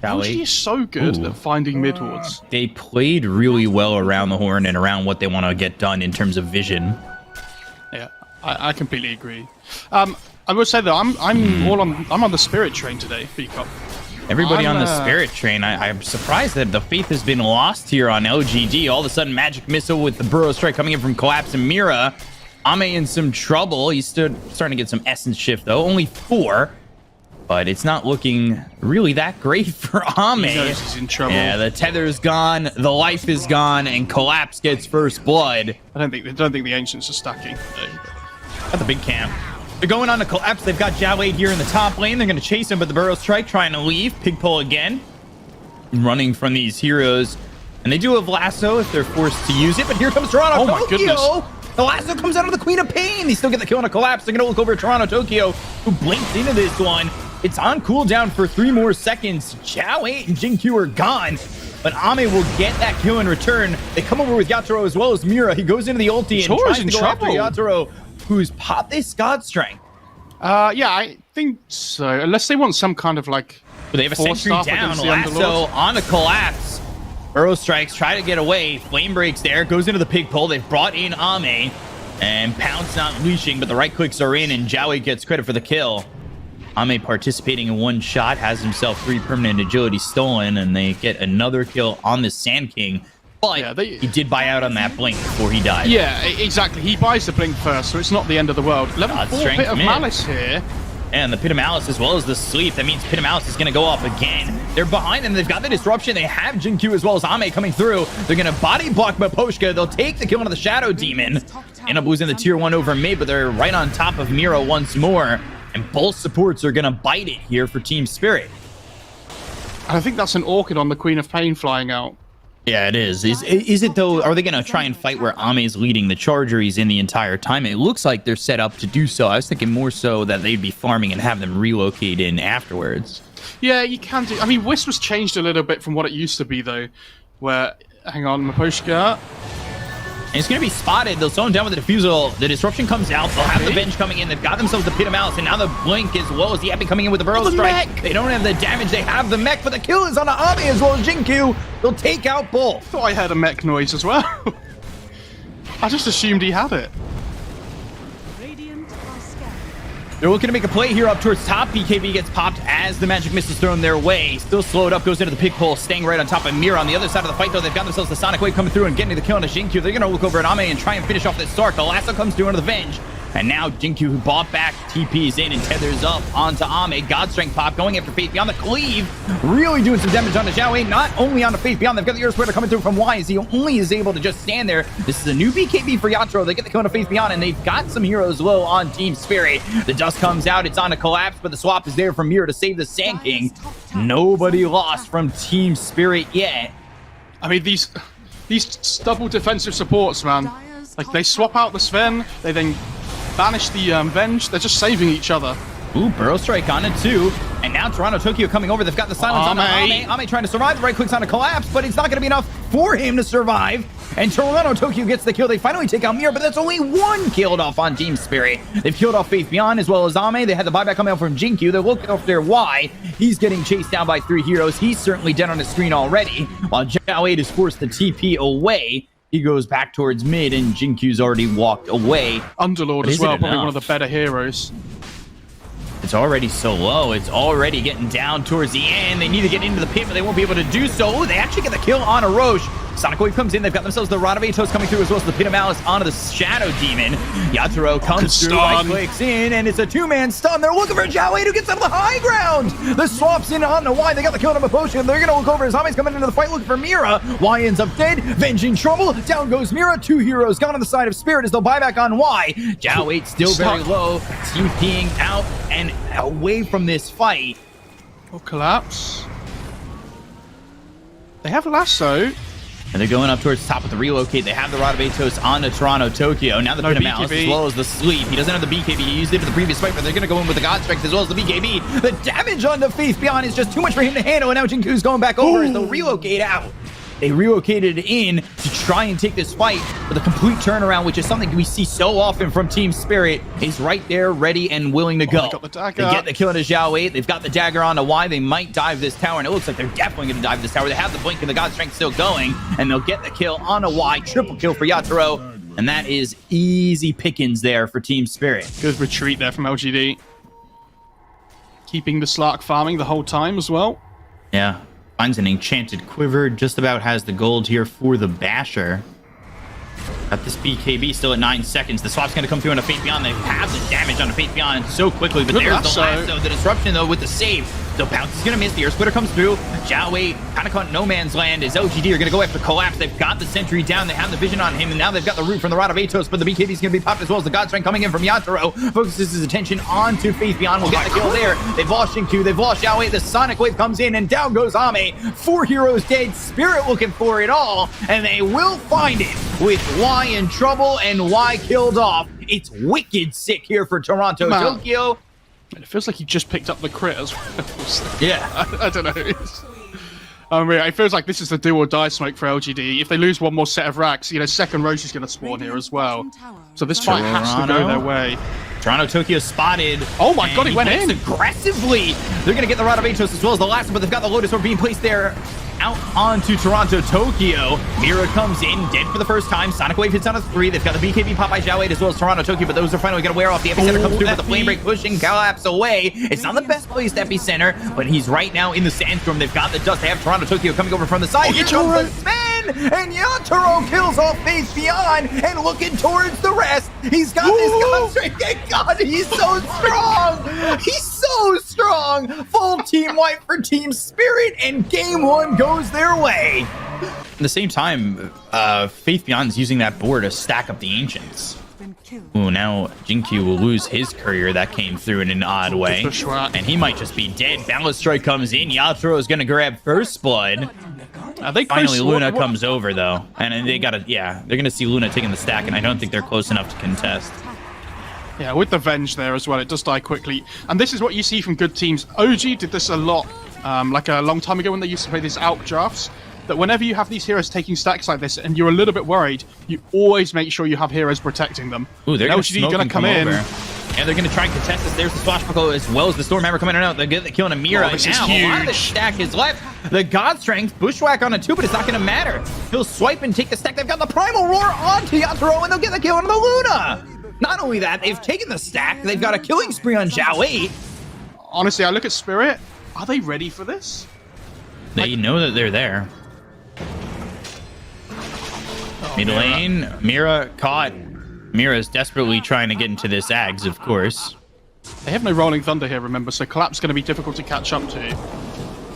LGD is so good at finding mid wards. They played really well around the horn and around what they want to get done in terms of vision. Yeah, I completely agree. I would say though, I'm on the Spirit train today, B-Cup. Everybody on the Spirit train. I'm surprised that the faith has been lost here on LGD. All of a sudden, Magic Missile with the Burrow Strike coming in from Collapse and Mira. Ame in some trouble. He's starting to get some essence shift though. Only 4. But it's not looking really that great for Ame. He knows he's in trouble. Yeah, the tether's gone, the life is gone, and Collapse gets first blood. I don't think the Ancients are stacking. Got the big camp. They're going on to Collapse. They've got Jowade here in the top lane. They're going to chase him, but the Burrow Strike trying to leave. Pig pull again. Running from these heroes. And they do have Lasso if they're forced to use it, but here comes Toronto. Oh my goodness. The Lasso comes out of the Queen of Pain. They still get the kill on a Collapse. They're going to look over Toronto Tokyo, who blinked into this one. It's on cooldown for 3 more seconds. Jowade and Jinkyu are gone, but Ame will get that kill in return. They come over with Yatoro as well as Mira. He goes into the ulti and tries to go after Yatoro, who's popped this God Strength. Yeah, I think so. Unless they want some kind of like... But they have a sentry down. Lasso on a Collapse. Burrow Strikes, try to get away. Flame breaks there, goes into the pig pull. They've brought in Ame, and Pounce not leashing, but the right clicks are in, and Jowade gets credit for the kill. Ame participating in 1 shot, has himself 3 permanent agility stolen, and they get another kill on the Sand King. But yeah, he did buy out on that blink before he died. Yeah, exactly. He buys the blink first, so it's not the end of the world. Level 4 Pit of Malice here. And the Pit of Malice as well as the Sleep. That means Pit of Malice is going to go up again. They're behind them. They've got the Disruption. They have Jinkyu as well as Ame coming through. They're going to body block Miposhka. They'll take the kill onto the Shadow Demon. End up losing the tier 1 over mid, but they're right on top of Mira once more. And both supports are going to bite it here for Team Spirit. I think that's an Orchid on the Queen of Pain flying out. Yeah, it is. Is it though? Are they going to try and fight where Ame's leading the charger he's in the entire time? It looks like they're set up to do so. I was thinking more so that they'd be farming and have them relocate in afterwards. Yeah, you can do. I mean, Wisp was changed a little bit from what it used to be though. Where, hang on, Miposhka. And it's going to be spotted. They'll slow him down with the Diffusal. The Disruption comes out. They'll have the Venge coming in. They've got themselves the Pit of Malice. And now the Blink as well as the Epic coming in with the Burrow Strike. Mech. They don't have the damage. They have the mech, but the kill is on Ame as well as Jinkyu. They'll take out both. I thought I heard a mech noise as well. I just assumed he had it. They're looking to make a play here up towards top. BKB gets popped as the Magic Mist is thrown their way. Still slowed up, goes into the pig pole, staying right on top of Mira. On the other side of the fight, though, they've got themselves the Sonic Wave coming through and getting the kill on a Jinkyu. They're going to look over at Ame and try and finish off this Stark. The Lasso comes through under the Venge. And now Jinkyu, who bought back, TP's in and tethers up onto Ame. God Strength pop going after Faith Beyond the Cleave. Really doing some damage on the Xiaowei. Not only on the Faith Beyond, they've got the Earth Splitter coming through from Y as he only is able to just stand there. This is a new BKB for Yatoro. They get the kill on Faith Beyond, and they've got some heroes low on Team Spirit. The dust comes out. It's on a Collapse, but the swap is there from Mira to save the Sand King. Nobody lost from Team Spirit yet. I mean, these double defensive supports, man. Like, they swap out the Sven, they then banish the Venge. They're just saving each other. Ooh, Burrow Strike on it too. And now Toronto Tokyo coming over. They've got the silence on Ame. Ame trying to survive. The right clicks on a Collapse, but it's not going to be enough for him to survive. And Toronto Tokyo gets the kill. They finally take out Mira, but that's only 1 killed off on Team Spirit. They've killed off Faith Beyond as well as Ame. They had the buyback coming out from Jinkyu. They're looking after Y. He's getting chased down by 3 heroes. He's certainly dead on the screen already. While Jowade is forced to TP away. He goes back towards mid, and Jinkyu's already walked away. Underlord as well, probably one of the better heroes. It's already so low. It's already getting down towards the end. They need to get into the pit, but they won't be able to do so. They actually get the kill on a Roche. Sonic Wave comes in. They've got themselves the Rod of Atos coming through as well as the Pit of Malice onto the Shadow Demon. Yatoro comes through, right clicks in, and it's a 2-man stun. They're looking for Jowade, who gets up the high ground. The swap's in on the Y. They got the kill on a potion. They're going to look over as Ame's coming into the fight looking for Mira. Y ends up dead. Venge in trouble. Down goes Mira. 2 heroes gone on the side of Spirit as they'll buy back on Y. Jowade still very low. TPing out and away from this fight. Oh, Collapse. They have Lasso. And they're going up towards top with the relocate. They have the Rod of Atos on to Toronto Tokyo. Now the Pit of Malice as well as the Sleep. He doesn't have the BKB. He used it for the previous fight, but they're going to go in with the God Strength as well as the BKB. The damage on the Faith Beyond is just too much for him to handle. And now Jinkyu's going back over as they'll relocate out. They relocated in to try and take this fight with a complete turnaround, which is something we see so often from Team Spirit. Is right there, ready and willing to go. They got the dagger. They get the kill into Zhao Wei. They've got the dagger on to Y. They might dive this tower, and it looks like they're definitely going to dive this tower. They have the blink and the God Strength still going, and they'll get the kill on a Y. Triple kill for Yatoro, and that is easy pickings there for Team Spirit. Good retreat there from LGD. Keeping the Slark farming the whole time as well. Yeah. Finds an enchanted quiver, just about has the gold here for the Basher. Got this BKB still at 9 seconds. The swap's going to come through on a Faith Beyond. They have the damage on a Faith Beyond so quickly, but there's the lasso. The disruption, though, with the save. The bounce is going to miss. The Earth Splitter comes through. Zhao Wei kind of caught no man's land as LGD are going to go after Collapse. They've got the sentry down. They have the vision on him, and now they've got the root from the Rod of Atos, but the BKB is going to be popped as well as the God Strength coming in from Yatoro. Focuses his attention onto Faith Beyond. We'll get the kill there. They've lost Xingqiu. They've lost Zhao Wei. The Sonic Wave comes in, and down goes Ame. 4 heroes dead. Spirit looking for it all, and they will find it with Y in trouble and Y killed off. It's wicked sick here for Toronto. Tokyo. It feels like he just picked up the crit as well. Yeah. I don't know. It feels like this is the do or die smoke for LGD. If they lose one more set of racks, you know, second Roche is going to spawn here as well. So this fight has to go their way. Toronto Tokyo spotted. Oh my god, he went in aggressively. They're going to get the Rod of Atos as well as the last one, but they've got the Lotus Orb being placed there. Out onto Toronto Tokyo. Mira comes in, dead for the first time. Sonic Wave hits on a 3. They've got the BKB pop by Zhao Wei as well as Toronto Tokyo, but those are finally going to wear off. The epicenter comes through with the flame break, pushing Collapse away. It's not the best placed epicenter, but he's right now in the sandstorm. They've got the dust. They have Toronto Tokyo coming over from the side. Here comes the spin, and Yatoro kills off Faith Beyond, and looking towards the rest. He's got this God Strength. God, he's so strong. He's so strong. Full team wipe for Team Spirit, and game 1 goes their way. At the same time, Faith Beyond's using that board to stack up the Ancients. Ooh, now Xingqiu will lose his courier that came through in an odd way, and he might just be dead. Balance Strike comes in. Yatoro is going to grab First Blood. Finally, Luna comes over, though, and they gotta, they're going to see Luna taking the stack, and I don't think they're close enough to contest. Yeah, with the Venge there as well, it does die quickly. And this is what you see from good teams. OG did this a lot, like a long time ago when they used to play these ALP drafts, that whenever you have these heroes taking stacks like this and you're a little bit worried, you always make sure you have heroes protecting them. Ooh, they're going to come in. And they're going to try and contest this. There's the Swashbuckle as well as the Stormhammer coming out. They're going to kill Amira. This now, is huge. A lot of the stack is left. The God Strength, Bushwhack on a 2, but it's not going to matter. He'll swipe and take the stack. They've got the Primal Roar onto Yatoro, and they'll get the kill on the Luna. Not only that, they've taken the stack. They've got a killing spree on Zhao Wei. Honestly, I look at Spirit. Are they ready for this? They know that they're there. Mid lane, Mira caught. Mira's desperately trying to get into this Ags, of course. They have no Rolling Thunder here, remember, so Collapse is going to be difficult to catch up to.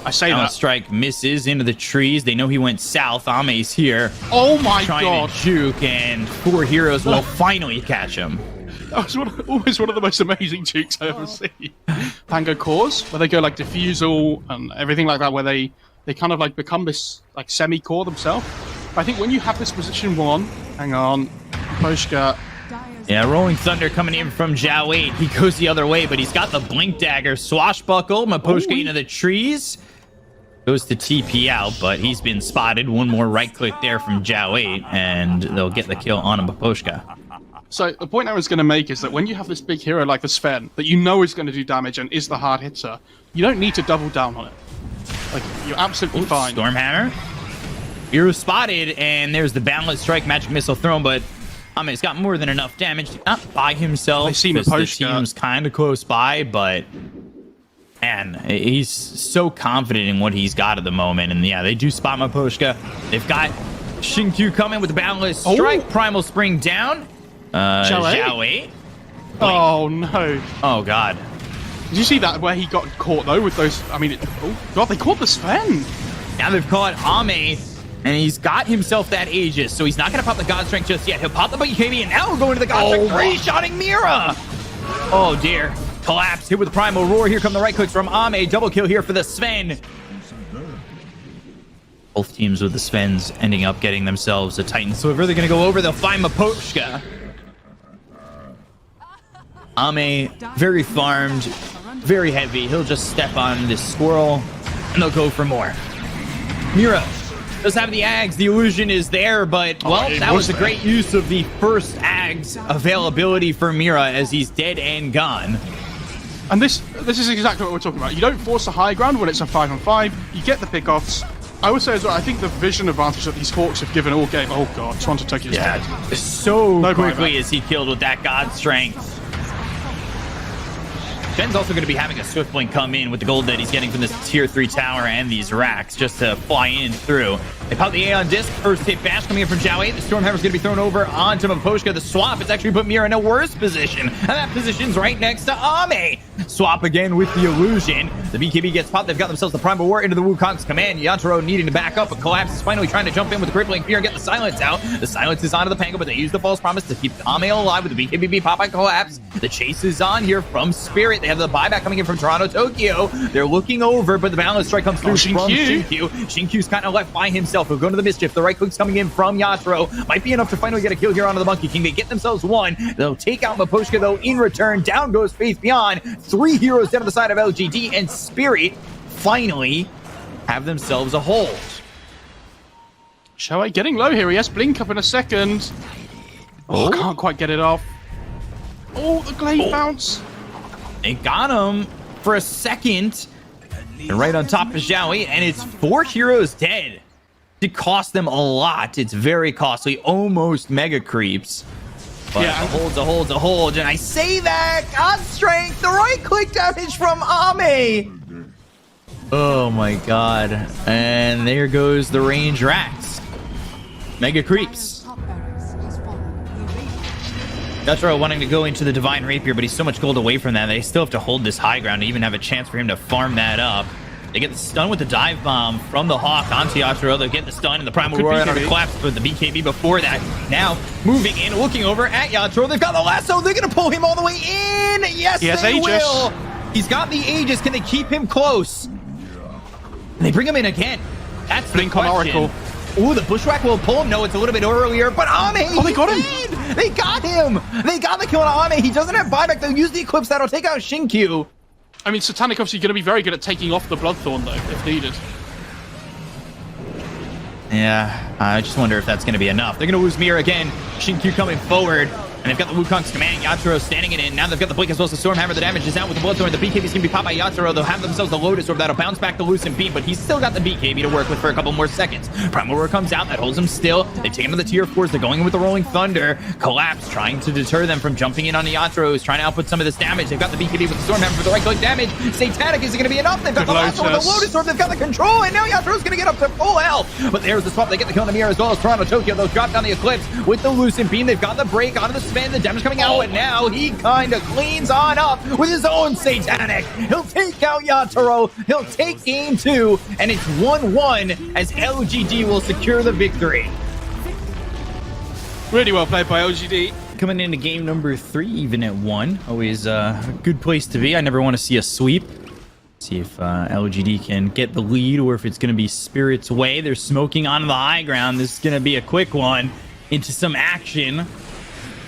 I say that. Strike misses into the trees. They know he went south. Ame's here. Oh my god. Trying to juke, and 4 heroes will finally catch him. That was always one of the most amazing jukes I ever seen. Pango Cores, where they go like Diffusal and everything like that, where they kind of like become this like semi-core themselves. But I think when you have this position 1, hang on, Poshka. Yeah, Rolling Thunder coming in from Zhao Wei. He goes the other way, but he's got the Blink Dagger. Swashbuckle, Maposhka into the trees. Goes to TP out, but he's been spotted. One more right click there from Zhao Wei, and they'll get the kill on Maposhka. So the point I was going to make is that when you have this big hero like the Sven, that you know is going to do damage and is the hard hitter, you don't need to double down on it. Like, you're absolutely fine. Stormhammer. Hero spotted, and there's the Boundless Strike Magic Missile thrown, but he's got more than enough damage. Not by himself. They see the team's kind of close by, but man, he's so confident in what he's got at the moment. And yeah, they do spot Maposhka. They've got Xingqiu coming with the Boundless Strike. Primal Spring down. Zhao Wei. Oh no. Oh god. Did you see that where he got caught though with those? I mean, oh god, they caught the Sven. Now they've caught Ame, and he's got himself that Aegis, so he's not going to pop the God Strength just yet. He'll pop the BKB, and now we're going to the God Strength. Three-shotting Mira. Oh dear. Collapse hit with the Primal Roar. Here come the right clicks from Ame. Double kill here for the Sven. Both teams with the Svens ending up getting themselves a Titan Sliver. They're going to go over. They'll find Maposhka. Ame, very farmed, very heavy. He'll just step on this squirrel, and they'll go for more. Mira Does have the Ags. The illusion is there, but, well, that was a great use of the first Ags availability for Mira as he's dead and gone. And this is exactly what we're talking about. You don't force a high ground when it's a 5-on-5. You get the pickoffs. I would say as well, I think the vision advantage that these Hawks have given all game. Oh god, Toronto Tokyo is dead. So quickly is he killed with that God Strength. Ben's also going to be having a Swift Blink come in with the gold that he's getting from this tier 3 tower and these racks just to fly in through. They pop the A on disc. First hit bash coming in from Zhao 8. The Stormhammer's going to be thrown over onto Maposhka. The swap has actually put Mira in a worse position. And that position's right next to Ame. Swap again with the illusion. The BKB gets popped. They've got themselves the Primal War into the Wukong's command. Yatoro needing to back up, but Collapse is finally trying to jump in with the Crippling Fear and get the silence out. The silence is onto the Pango, but they use the False Promise to keep Ame alive with the BKB pop by Collapse. The chase is on here from Spirit. They have the buyback coming in from Toronto Tokyo. They're looking over, but the balance strike comes through from Shinkyu. Shinkyu's kind of left by himself. He'll go to the Mischief. The right click's coming in from Yatoro. Might be enough to finally get a kill here onto the Monkey King. They get themselves one. They'll take out Maposhka, though, in return. Down goes Faith Beyond. 3 heroes down to the side of LGD, and Spirit finally have themselves a hold. Shoei getting low here. He has Blink up in a second. Oh, can't quite get it off. Oh, the Glaive bounce. They got him for a second. And right on top of Zhao, and it's 4 heroes dead. It cost them a lot. It's very costly, almost mega creeps. But yeah, a hold. And I say that, God Strength, the right click damage from Ame. Oh my god. And there goes the range racks. Mega creeps. Yatoro wanting to go into the Divine Rapier, but he's so much gold away from that. They still have to hold this high ground to even have a chance for him to farm that up. They get the stun with the dive bomb from the Hawk onto Yatoro. They get the stun and the Primal Roar out of the collapse, but the BKB before that. Now moving in, looking over at Yatoro. They've got the lasso. They're going to pull him all the way in. Yes, they will. He's got the Aegis. Can they keep him close? And they bring him in again. That's the question. Oracle. Ooh, the Bushwhack will pull him. No, it's a little bit earlier, but Ame, they got him. They got him. They got the kill on Ame. He doesn't have buyback. They'll use the Eclipse. That'll take out Shinkyu. I mean, Satanic obviously going to be very good at taking off the Bloodthorn, though, if needed. Yeah, I just wonder if that's going to be enough. They're going to lose Mira again. Shinkyu coming forward. And they've got the Wukong's command. Yatoro standing it in. Now they've got the Blink as well as the Stormhammer. The damage is out with the Bloodthorn. The BKB is going to be popped by Yatoro. They'll have themselves the Lotus Orb. That'll bounce back the Lucent Beam, but he's still got the BKB to work with for a couple more seconds. Primal Roar comes out. That holds him still. They take him to the tier 4s. They're going in with the Rolling Thunder. Collapse trying to deter them from jumping in on the Yatoro, who's trying to output some of this damage. They've got the BKB with the Stormhammer for the right click damage. Satanic, is it going to be enough? They've got the Lasso with the Lotus Orb. They've got the control, and now Yatoro's going to get up to full health. But there's the swap. They get the kill on the Mirror as well as Toronto Tokyo. They'll drop down the Eclipse with the Lucent Beam. They've got the break onto the spin. The damage coming out. And now he kind of cleans on up with his own Satanic. He'll take out Yatoro. He'll take game 2, and it's 1-1 as LGD will secure the victory. Really well played by LGD. Coming into game number 3, even at 1. Always a good place to be. I never want to see a sweep. See if LGD can get the lead or if it's going to be Spirit's way. They're smoking onto the high ground. This is going to be a quick one into some action.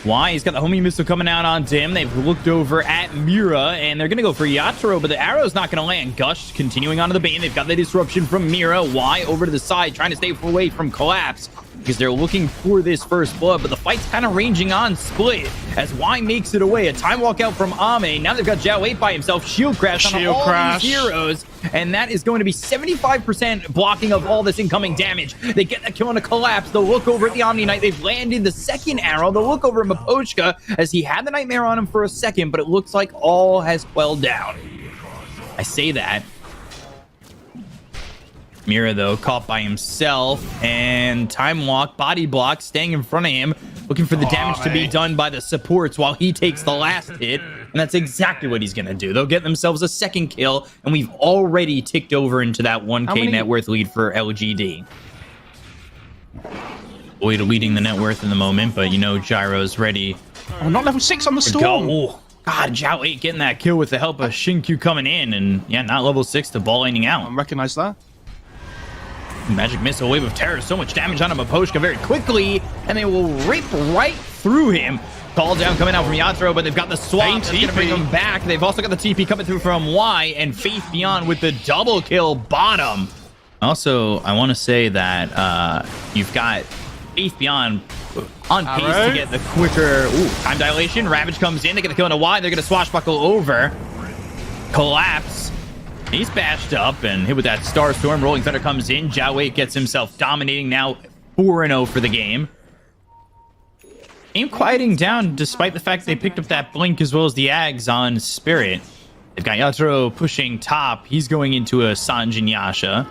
Why? He's got the homing missile coming out on Dim. They've looked over at Mira, and they're going to go for Yatoro, but the arrow's not going to land. Gush continuing onto the Bane. They've got the disruption from Mira. Why? Over to the side, trying to stay away from Collapse, because they're looking for this first blood, but the fight's kind of ranging on split as Y makes it away. A time walk out from Ame. Now they've got Zhao 8 by himself. Shield crash on all these heroes, and that is going to be 75% blocking of all this incoming damage. They get that kill on a Collapse. They'll look over at the Omni Knight. They've landed the second arrow. They'll look over at Maposhka as he had the Nightmare on him for a second, but it looks like all has quelled down. I say that. Mira, though, caught by himself, and Time Walk, body block, staying in front of him, looking for the damage to be done by the supports while he takes the last hit, and that's exactly what he's going to do. They'll get themselves a second kill, and we've already ticked over into that 1K net worth lead for LGD. Boyd leading the net worth in the moment, but you know Gyro's ready. Oh, not level 6 on the Storm. Oh, God, Zhao 8 getting that kill with the help of Shinkyu coming in, and yeah, not level 6 to ball aiming out. I recognize that. Magic Missile, Wave of Terror, so much damage on Maposhka very quickly, and they will rip right through him. Call down coming out from Yatoro, but they've got the swap that's going to bring him back. They've also got the TP coming through from Y, and Faith Beyond with the double kill bottom. Also, I want to say that you've got Faith Beyond on pace to get the quicker time dilation. Ravage comes in, they get the kill on a Y. They're going to swashbuckle over. Collapse. He's bashed up and hit with that Star Storm. Rolling Thunder comes in. Jiawei gets himself dominating now 4-0 for the game. Game quieting down despite the fact they picked up that blink as well as the Ags on Spirit. They've got Yatoro pushing top. He's going into a Sanjin Yasha.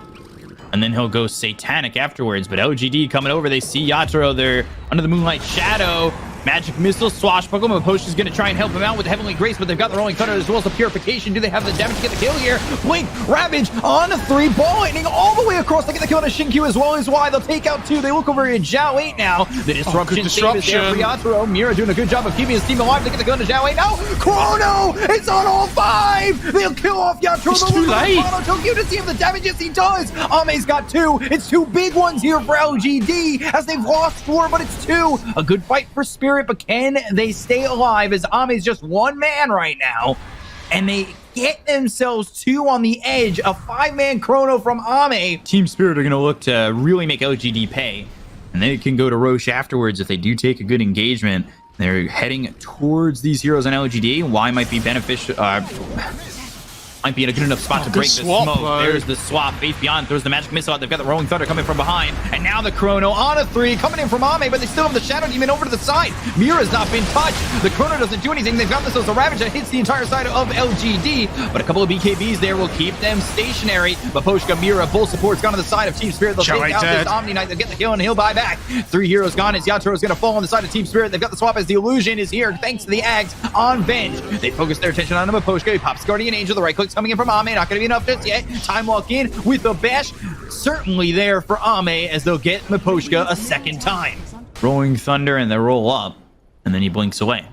And then he'll go Satanic afterwards. But LGD coming over. They see Yatoro. They're under the Moonlight Shadow. Magic Missile, Swashbuckle. Maposh is going to try and help him out with the Heavenly Grace, but they've got the Rolling Thunder as well as the Purification. Do they have the damage to get the kill here? Blink, Ravage on a 3. Ball Lightning all the way across. They get the kill on a Shinkyu as well as Y. They'll take out 2. They look over at Zhao 8 now. The disruption save is there for Yatoro. Mira doing a good job of keeping his team alive. They get the kill on Zhao 8 now. Chrono! It's on all 5! They'll kill off Yatoro. It's too late. Tokyo to see if the damage. Yes, he does. Ame's got 2. It's 2 big ones here for LGD as they've lost 4, but it's 2. A good fight for Spirit, but can they stay alive as Ame's just 1 man right now? And they get themselves 2 on the edge. A 5-man chrono from Ame. Team Spirit are going to look to really make LGD pay. And they can go to Roche afterwards if they do take a good engagement. They're heading towards these heroes on LGD. Y might be beneficial. Might be in a good enough spot to break the smoke. There's the swap. Faith Beyond throws the Magic Missile out. They've got the Rolling Thunder coming from behind. And now the Chrono on a 3 coming in from Ame, but they still have the Shadow Demon over to the side. Mira's not been touched. The Chrono doesn't do anything. They've got themselves a Ravage that hits the entire side of LGD, but a couple of BKBs there will keep them stationary. Maposhka, Mira, full support's gone to the side of Team Spirit. They'll take out this Omni Knight. They'll get the kill and he'll buy back. 3 heroes gone as Yatoro's going to fall on the side of Team Spirit. They've got the swap as the Illusion is here thanks to the Ags on Venge. They focus their attention on Maposhka. He pops Guardian Angel. The right click's coming in from Ame. Not going to be enough just yet. Time walk in with a bash. Certainly there for Ame as they'll get Maposhka a second time. Rolling Thunder and they roll up. And then he blinks away.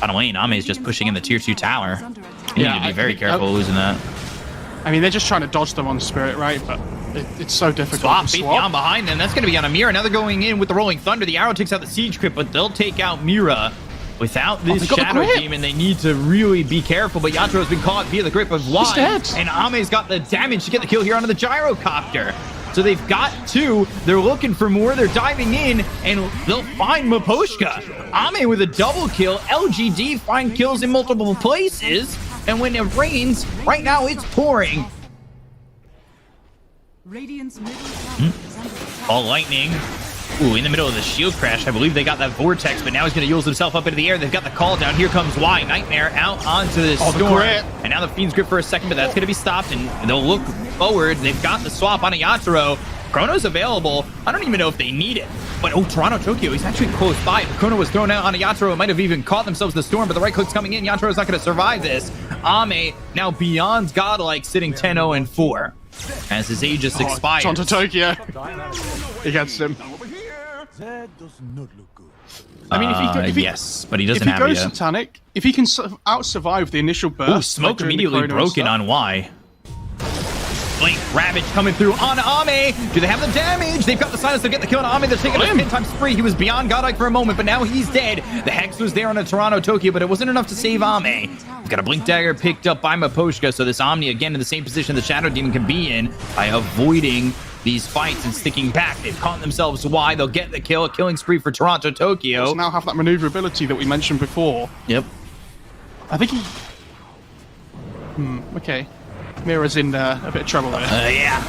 Bottom lane, Ame's just pushing in the tier 2 tower. You need to be very careful losing that. I mean, they're just trying to dodge them on Spirit, right? But it's so difficult. Swap, Faith Beyond behind them. That's going to be on a Mira. Now they're going in with the Rolling Thunder. The arrow takes out the Siege Crypt, but they'll take out Mira. Without this Shadow Demon, they need to really be careful, but Yatoro's been caught via the grip of Y, and Ame's got the damage to get the kill here onto the Gyrocopter. So they've got 2. They're looking for more. They're diving in, and they'll find Maposhka. Ame with a double kill. LGD find kills in multiple places, and when it rains, right now it's pouring. All lightning. Ooh, in the middle of the shield crash, I believe they got that vortex, but now he's going to use himself up into the air. They've got the call down. Here comes Y. Nightmare out onto the storm. And now the Fiend's grip for a second, but that's going to be stopped, and they'll look forward. They've got the swap on a Yatoro. Chrono's available. I don't even know if they need it. But, Toronto Tokyo, he's actually close by. If Chrono was thrown out on a Yatoro, it might have even caught themselves the storm, but the right click's coming in. Yatoro's not going to survive this. Ame, now beyond godlike, sitting 10-0-4 as his Aegis expires. Toronto Tokyo. He gets him. I mean, if he yes, but he doesn't have it. If he goes Satanic, if he can out-survive the initial burst... Ooh, smoke immediately broken on Y. Blink, Ravage coming through on Ame. Do they have the damage? They've got the silence to get the kill on Ame. They're taking a 10 times spree. He was beyond godlike for a moment, but now he's dead. The Hex was there on a Toronto Tokyo, but it wasn't enough to save Ame. We've got a Blink Dagger picked up by Maposhka, so this Omni, again, in the same position the Shadow Demon can be in by avoiding these fights and sticking back. They've caught themselves Y. They'll get the kill. A killing spree for Toronto Tokyo. Does now have that maneuverability that we mentioned before. Yep. I think he... okay. Mira's in a bit of trouble there. Yeah.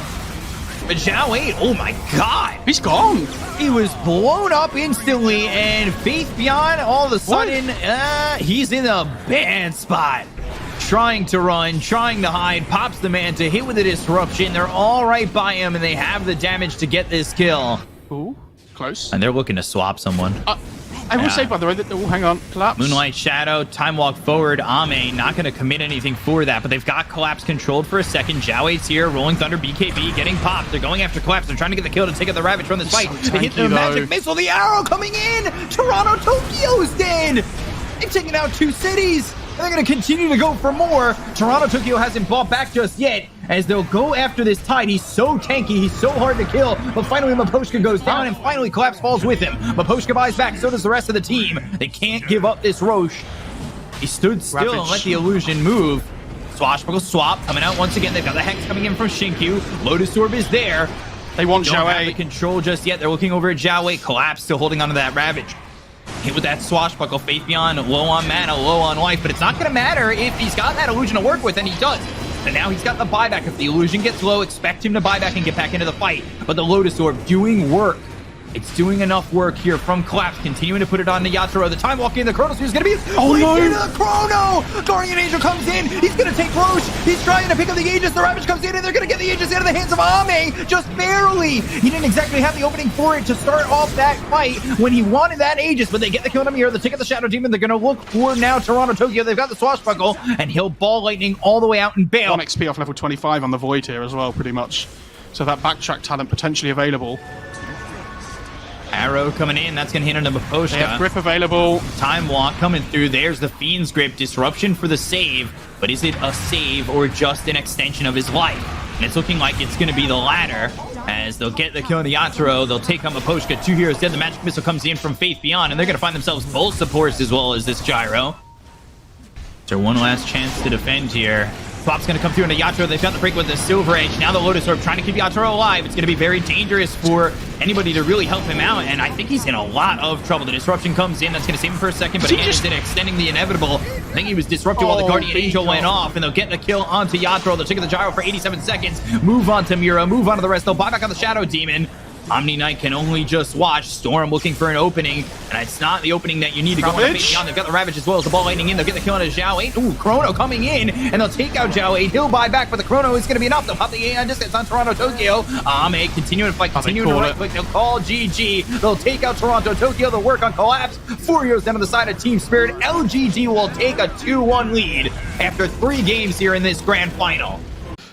But Zhao 8, oh my god. He's gone. He was blown up instantly, and Faith Beyond, all of a sudden, he's in a bad spot. Trying to run, trying to hide, pops the man to hit with a disruption. They're all right by him, and they have the damage to get this kill. Ooh, close. And they're looking to swap someone. I will say, by the way, that... Oh, hang on. Collapse. Moonlight Shadow, time walk forward. Ame not going to commit anything for that, but they've got Collapse controlled for a second. Zhao 8's here. Rolling Thunder, BKB getting popped. They're going after Collapse. They're trying to get the kill to take out the Ravage from this fight. They hit the Magic Missile. The arrow coming in. Toronto Tokyo's dead. They've taken out 2 cities. They're going to continue to go for more. Toronto Tokyo hasn't bought back just yet as they'll go after this Tide. He's so tanky. He's so hard to kill. But finally, Maposhka goes down, and finally, Collapse falls with him. Maposhka buys back. So does the rest of the team. They can't give up this Roche. He stood still and let the illusion move. Swashbuckle swap coming out once again. They've got the Hex coming in from Shinkyu. Lotus Orb is there. They want don't have the Zhao control just yet. They're looking over at Zhao Wei. Collapse, still holding onto that Ravage. Hit with that Swashbuckle. Faith Beyond, low on mana, low on life. But it's not going to matter if he's got that illusion to work with, and he does. And now he's got the buyback. If the illusion gets low, expect him to buy back and get back into the fight. But the Lotus Orb doing work. It's doing enough work here from Collapse, continuing to put it on the Yatoro. The time walking in the Chronos is going to be into the Chrono. Guardian Angel comes in. He's going to take Roche. He's trying to pick up the Aegis. The Ravage comes in, and they're going to get the Aegis out of the hands of Ame. Just barely. He didn't exactly have the opening for it to start off that fight when he wanted that Aegis, but they get the kill on him here. They take out the Shadow Demon. They're going to look for now Toronto Tokyo. They've got the Swashbuckle, and he'll Ball Lightning all the way out and bail. 1 XP off level 25 on the Void here as well, pretty much. So that backtrack talent potentially available. Arrow coming in. That's going to hit into Miposhka. They have grip available. Time Walk coming through. There's the Fiend's Grip. Disruption for the save. But is it a save or just an extension of his life? And it's looking like it's going to be the latter, as they'll get the kill on the Yatoro. They'll take on Miposhka. 2 heroes dead. The Magic Missile comes in from Faith Beyond, and they're going to find themselves both supports as well as this Gyro. Their one last chance to defend here. Swap's going to come through into Yatoro. They've got the break with the Silver Edge. Now the Lotus Orb trying to keep Yatoro alive. It's going to be very dangerous for anybody to really help him out, and I think he's in a lot of trouble. The Disruption comes in. That's going to save him for a second, but again, it's extending the inevitable. I think he was disrupted while the Guardian Angel went off, and they'll get the kill onto Yatoro. They'll take the Gyro for 87 seconds. Move on to Mira. Move on to the rest. They'll buy back on the Shadow Demon. Omni Knight can only just watch. Storm looking for an opening, and it's not the opening that you need to go on the Beyond. They've got the Ravage as well as the Ball Lightning in. They'll get the kill on Zhao 8. Ooh, Chrono coming in, and they'll take out Zhao 8. He'll buy back, but the Chrono is going to be enough. They'll pop the AI distance on Toronto Tokyo. Ame continuing to fight, continuing to right click. They'll call GG. They'll take out Toronto Tokyo. They'll work on Collapse. 4 heroes down on the side of Team Spirit. LGD will take a 2-1 lead after 3 games here in this grand final.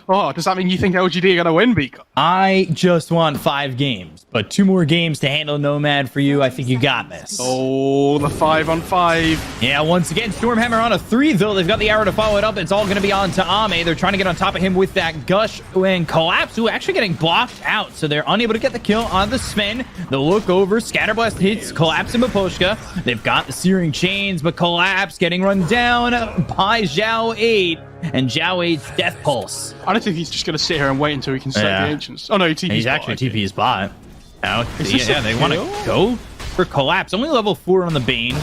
Oh, does that mean you think LGD are going to win, Beacon? I just won 5 games, but 2 more games to handle Nomad for you. I think you got this. Oh, the 5-on-5. Yeah, once again, Stormhammer on a 3, though. They've got the arrow to follow it up. It's all going to be on to Ame. They're trying to get on top of him with that Gush and Collapse, who are actually getting blocked out, so they're unable to get the kill on the Sven. They'll look over. Scatterblast hits Collapse and Miposhka. They've got the Searing Chains, but Collapse getting run down by Zhao 8. And Zhao 8's Death Pulse. I don't think he's just going to sit here and wait until he can set the Ancients. Oh, no, he's actually TP's bot. Now, they want to go for Collapse. Only level 4 on the Bane.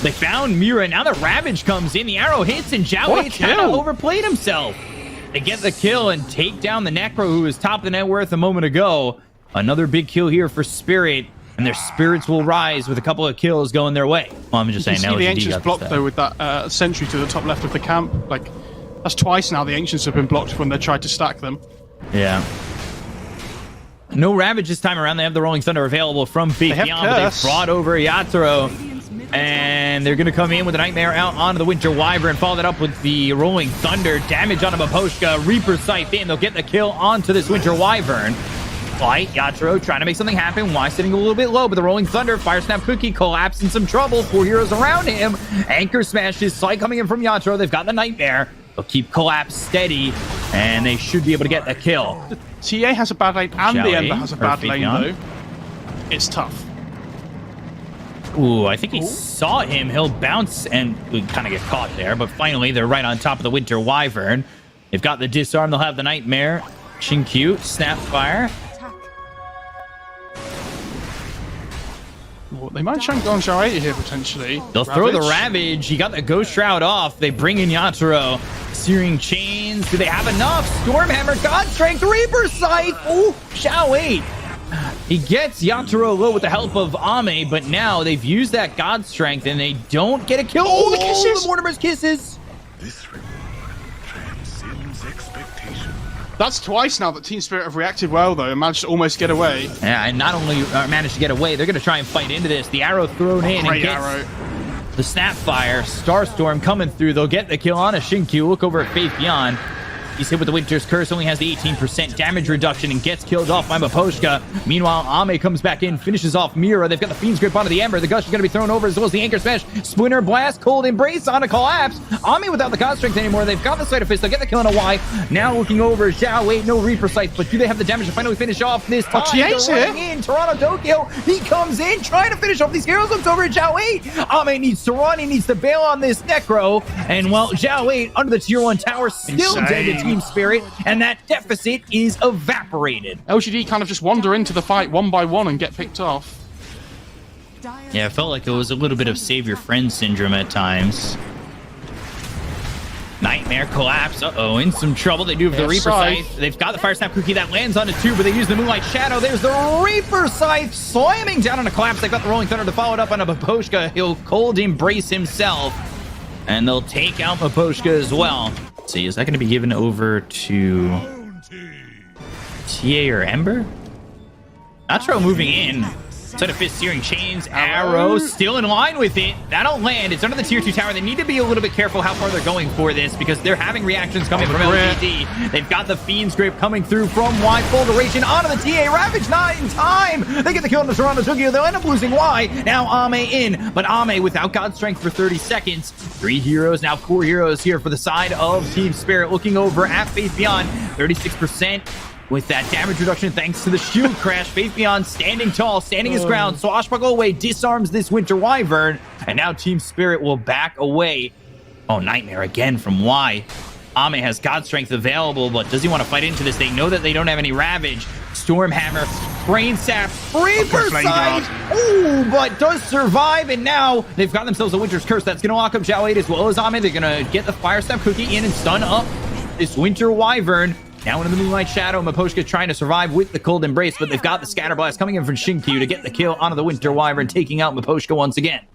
They found Mira. Now the Ravage comes in. The arrow hits, and Zhao 8's kind of overplayed himself. They get the kill and take down the Necro, who was top of the net worth a moment ago. Another big kill here for Spirit. And their spirits will rise with a couple of kills going their way. Well, I'm just saying now. The Ancients blocked, though, with that sentry to the top left of the camp. Like, that's twice now the Ancients have been blocked when they tried to stack them. Yeah. No Ravage this time around. They have the Rolling Thunder available from Faith Beyond, but they've brought over Yatoro. And they're going to come in with a Nightmare out onto the Winter Wyvern. Follow that up with the Rolling Thunder. Damage onto Miposhka. Reaper Scythe in. They'll get the kill onto this Winter Wyvern. Fight, Yatoro trying to make something happen. Y sitting a little bit low, but the Rolling Thunder, Fire Snap Cookie, Collapse in some trouble. 4 heroes around him. Anchor smashes. Sight coming in from Yatoro. They've got the Nightmare. They'll keep Collapse steady, and they should be able to get the kill. TA has a bad lane, and the Ember has a bad lane, though. It's tough. Ooh, I think he saw him. He'll bounce and kind of get caught there, but finally they're right on top of the Winter Wyvern. They've got the Disarm. They'll have the Nightmare. Shinkyu, Snapfire. Well, they might try and go on Zhao 8 here, potentially. They'll throw the Ravage. He got the Ghost Shroud off. They bring in Yatoro. Searing Chains. Do they have enough? Stormhammer, God Strength, Reaper Scythe. Ooh, Zhao 8. He gets Yatoro low with the help of Ame, but now they've used that God Strength, and they don't get a kill. Oh, the kisses! The Mortimer's kisses. This reward transcends expectation. That's twice now that Team Spirit have reacted well, though, and managed to almost get away. Yeah, and not only managed to get away, they're going to try and fight into this. The arrow thrown in and gets the Snapfire. Starstorm coming through. They'll get the kill on a Shinkyu. Look over at Faith Beyond. He's hit with the Winter's Curse, only has the 18% damage reduction and gets killed off by Miposhka. Meanwhile, Ame comes back in, finishes off Mira. They've got the Fiend's Grip onto the Ember. The Gush is going to be thrown over as well as the Anchor Smash. Splinter Blast, Cold Embrace on a collapse. Ame without the God Strength anymore. They've got the Sleight of Fist. They'll get the kill in a Y. Now looking over, Zhao Wei, no Reaper Sight, but do they have the damage to finally finish off this time? OGA's here. In Toronto Tokyo, he comes in trying to finish off these heroes. Looks over at Zhao Wei. Ame needs to run. He needs to bail on this Necro. And well, Zhao Wei under the tier 1 tower, still dead to Team Spirit, and that deficit is evaporated. LGD kind of just wander into the fight one by one and get picked off. Yeah, it felt like it was a little bit of save your friend syndrome at times. Nightmare collapse. Uh-oh, in some trouble. They do have the Reaper Scythe. They've got the Fire Snap Cookie that lands on it too, but they use the Moonlight Shadow. There's the Reaper Scythe slamming down on a collapse. They've got the Rolling Thunder to follow it up on a Miposhka. He'll Cold Embrace himself, and they'll take out Miposhka as well. Let's see, is that going to be given over to TA or Ember? Natro moving in. Sleight of Fist, Searing Chains, Arrow still in line with it. That'll land. It's under the tier 2 tower. They need to be a little bit careful how far they're going for this because they're having reactions coming from LGD. They've got the Fiend's Grip coming through from Y. Full duration onto the TA. Ravage not in time. They get the kill on the Toronto Tokyo. They'll end up losing Y. Now Ame in, but Ame without God Strength for 30 seconds. 3 heroes, now 4 heroes here for the side of Team Spirit. Looking over at Faith Beyond, 36%. With that damage reduction thanks to the shield crash, Faith Beyond standing tall, standing his ground, Swashbuckle away, disarms this Winter Wyvern, and now Team Spirit will back away. Oh, Nightmare again from Y. Ame has God Strength available, but does he want to fight into this? They know that they don't have any Ravage. Stormhammer, Brain Sap, Reaper Sight, ooh, but does survive, and now they've got themselves a Winter's Curse. That's going to lock up Zhao 8 as well as Ame. They're going to get the Fire Snap Cookie in and stun up this Winter Wyvern. Now into the Moonlight Shadow, Miposhka trying to survive with the Cold Embrace, but they've got the Scatter Blast coming in from Shinkyu to get the kill onto the Winter Wyvern, taking out Miposhka once again.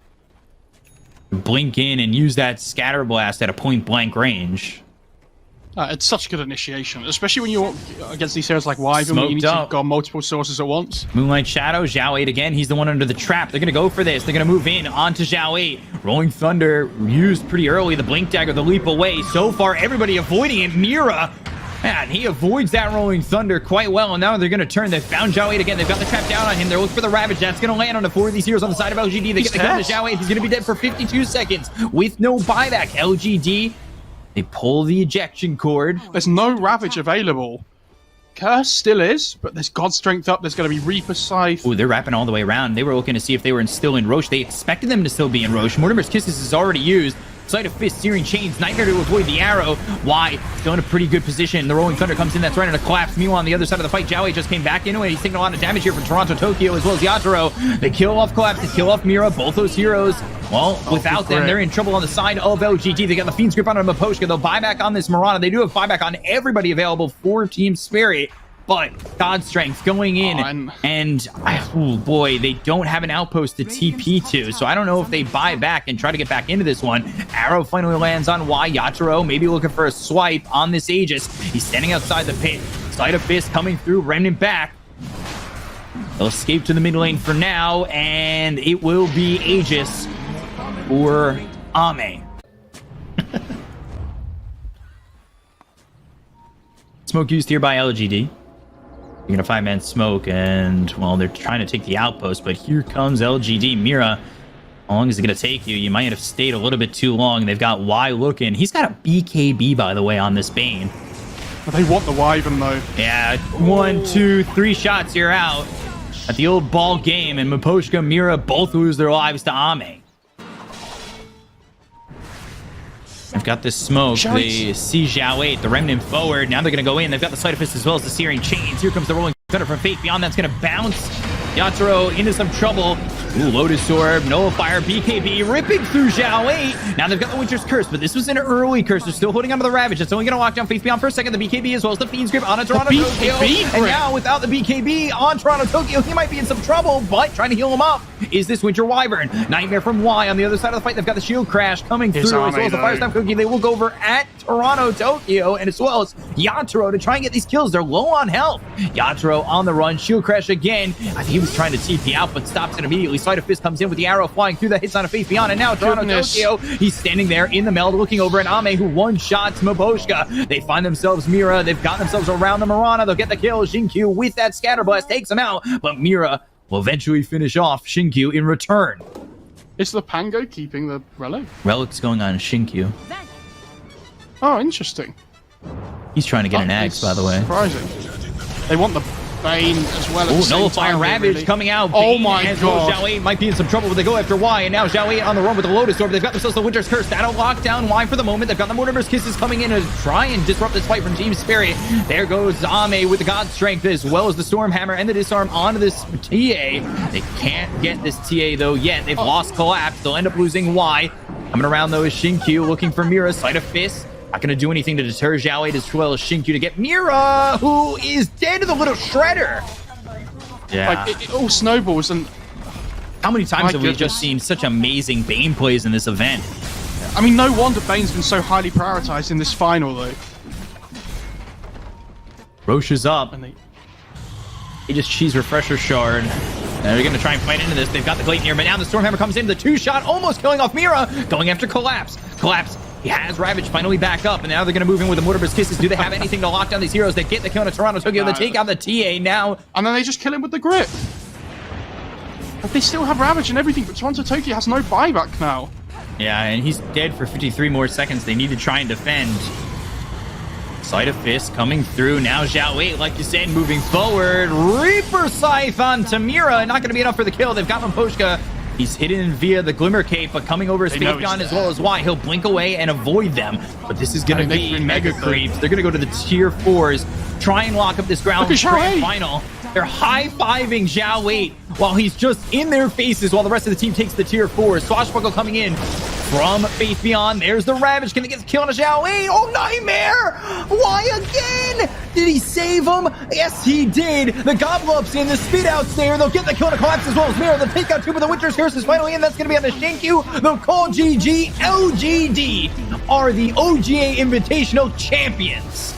Blink in and use that Scatter Blast at a point-blank range. It's such good initiation, especially when you're against these heroes like Wyvern, where you need to go multiple sources at once. Moonlight Shadow, Zhao 8 again. He's the one under the trap. They're going to go for this. They're going to move in onto Zhao 8. Rolling Thunder used pretty early. The Blink Dagger, the leap away. So far, everybody avoiding it. Mira, man, he avoids that Rolling Thunder quite well, and now they're going to turn. They've found Zhao 8 again. They've got the trap down on him. They're looking for the Ravage. That's going to land on the 4 of these heroes on the side of LGD. They get the kill to Zhao 8. He's going to be dead for 52 seconds with no buyback. LGD, they pull the ejection cord. There's no Ravage available. Curse still is, but there's God Strength up. There's going to be Reaper Scythe. Ooh, they're wrapping all the way around. They were looking to see if they were still in Roche. They expected them to still be in Roche. Mortimer's Kisses is already used. Sleight of Fist, Searing Chains, Nightmare to avoid the arrow. Y still in a pretty good position. The Rolling Thunder comes in. That's right on a collapse. Meanwhile, on the other side of the fight, Zhao just came back into it. He's taking a lot of damage here from Toronto Tokyo as well as Yatoro. They kill off Collapse. They kill off Mira. Both those heroes, well, without them, they're in trouble on the side of LGD. They got the Fiend's Grip on Miposhka. They'll buy back on this Mirana. They do have buyback on everybody available for Team Spirit. But God Strength going in, and oh boy, they don't have an outpost to TP to, so I don't know if they buy back and try to get back into this one. Arrow finally lands on Y. Yatoro maybe looking for a swipe on this Aegis. He's standing outside the pit. Sleight of Fist coming through, Remnant back. They'll escape to the mid lane for now, and it will be Aegis or Ame. Smoke used here by LGD. You're gonna 5-man smoke, and well, they're trying to take the outpost, but here comes LGD. Mira, how long is it gonna take you? You might have stayed a little bit too long. They've got Y looking. He's got a BKB, by the way, on this Bane. But they want the Wyvern, though. Yeah, 1, 2, 3 shots, you're out. At the old ball game, and Miposhka, Mira both lose their lives to Ame. They've got this smoke. They see Zhao 8, the Remnant forward. Now they're going to go in. They've got the Sleight of Fist as well as the Searing Chains. Here comes the Rolling Thunder from Faith Beyond. That's going to bounce Yatoro into some trouble. Ooh, Lotus Orb, Nullifier, BKB, ripping through Zhao 8. Now they've got the Winter's Curse, but this was an early curse. They're still holding onto the Ravage. That's only going to lock down Faith Beyond for a second. The BKB as well as the Fiend's Grip on a Toronto Tokyo. And now without the BKB on Toronto Tokyo, he might be in some trouble, but trying to heal him up is this Winter Wyvern. Nightmare from Y on the other side of the fight. They've got the Shield Crash coming through as well as the Fire Snap Cookie. They will go over at Toronto Tokyo, and as well as Yatoro to try and get these kills. They're low on health. Yatoro on the run, shield crash again. I think he was trying to TP out, but stops it immediately. Sleight of Fist comes in with the arrow flying through that hits on a face beyond, and now Toronto Tokyo, he's standing there in the meld looking over at Ame, who one-shots Maboshka. They find themselves Mira. They've got themselves around the Mirana. They'll get the kill. Shinkyu with that scatter blast takes him out, but Mira will eventually finish off Shinkyu in return. Is the Pango keeping the relic? Relic's going on Shinkyu. Oh, interesting. He's trying to get an axe, by the way. Surprising. They want the Bane as well. Oh, Nullify Ravage really coming out. Oh Bane my god. Zhao 8 might be in some trouble, but they go after Y, and now Zhao 8 on the run with the Lotus Orb. They've got themselves the Winter's Curse. That'll lock down Y for the moment. They've got the Mortimer's Kisses coming in to try and disrupt this fight from Team Spirit. There goes Ame with the God Strength, as well as the Storm Hammer and the Disarm onto this TA. They can't get this TA, though, yet. They've lost Collapse. They'll end up losing Y. Coming around, though, is Shinkyu looking for Mira. Sleight of Fist. Not going to do anything to deter Zhao 8 as well as Shinkyu to get Mira, who is dead to the little shredder. Yeah. Like, it all snowballs, and how many times have we just seen such amazing Bane plays in this event? I mean, no wonder Bane's been so highly prioritized in this final, though. Roche is up. And He just cheese Refresher Shard. And they're going to try and fight into this. They've got the Gleipnir, but now the Stormhammer comes in. The two-shot, almost killing off Mira. Going after Collapse. Collapse. He has Ravage finally back up, and now they're going to move in with the Mortimer's Kisses. Do they have anything to lock down these heroes? They get the kill on Toronto Tokyo. They take out the TA now. And then they just kill him with the grip. But they still have Ravage and everything, but Toronto Tokyo has no buyback now. Yeah, and he's dead for 53 more seconds. They need to try and defend. Sleight of Fist coming through. Now Zhao 8, like you said, moving forward. Reaper Scythe on Tamira. Not going to be enough for the kill. They've got Maboshka. He's hidden via the Glimmer Cape, but coming over Space Gun as well as Y. He'll blink away and avoid them. But this is going to be mega creeps. They're going to go to the tier 4s, try and lock up this ground grand final. They're high-fiving Zhao 8 while he's just in their faces while the rest of the team takes the tier 4s. Swashbuckle coming in from Faith Beyond. There's the Ravage. Can they get the kill on a Zhao 8? Oh, Nightmare! Why again? Did he save him? Yes, he did. The Goblops in, the Spit Outs there. They'll get the kill on a Collapse as well as Mira. They'll take out two, but the Winter's Curse is finally in. That's going to be on the Shinkyu. They'll call GG. LGD are the OGA Invitational champions.